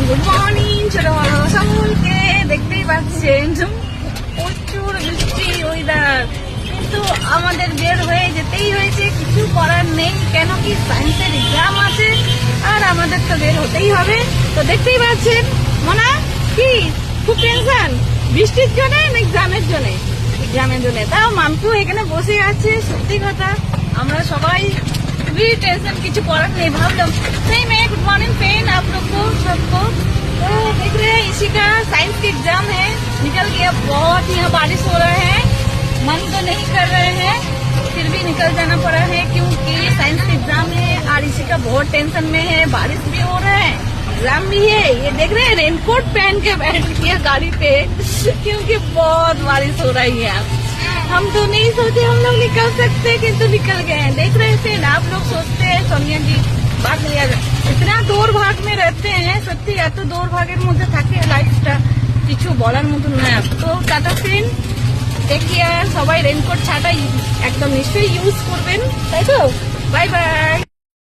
Good morning ছোট বড় সকলকে। দেখতেই পাচ্ছেন প্রচুর বৃষ্টি ওয়েদার, কিন্তু আমাদের বের হয়ে যেতেই হয়েছে, কিছু করার নেই। কেন কি সায়েন্সের এক্সাম আছে আর আমাদের তো বের হতেই হবে। তো দেখতেই পাচ্ছেন মনা কি খুব টেনশন, বৃষ্টির জন্য না এক্সামের জন্য? এক্সামের জন্য। তাও মামটু এখানে বসে আছে। সত্যি কথা আমরা সবাই भी टेंशन किसी कॉलर नहीं भावलम। सही में गुड मॉर्निंग फ्रेंड आप लोग को सबको। तो देख रहे हैं इसी का साइंस के एग्जाम है, निकल गया। बहुत यहाँ बारिश हो रहा है, मन तो नहीं कर रहे हैं, फिर भी निकल जाना पड़ा है क्योंकि साइंस के एग्जाम है और इसी का बहुत टेंशन में है। बारिश भी हो रहा है, एग्जाम भी है। ये देख रहे हैं रेनकोट पहन के बैठ गया गाड़ी पे क्योंकि बहुत बारिश हो रही है। हम तो नहीं सोचे हम लोग निकल सकते, किंतु निकल गए हैं। देख रहे थे ना आप लोग, सोचते हैं सोनिया जी बात इतना दौड़ भाग में रहते हैं, सত্যি এত দৌড় ভাগের মধ্যে থাকে লাইফটা কিছু বলার মতন না। তো টাটা ফ্রেন্ড, টেক কেয়ার। সবাই রেনকোট ছাড়া একদম নিশ্চয়ই ইউজ করবেন, তাই তো? Bye bye.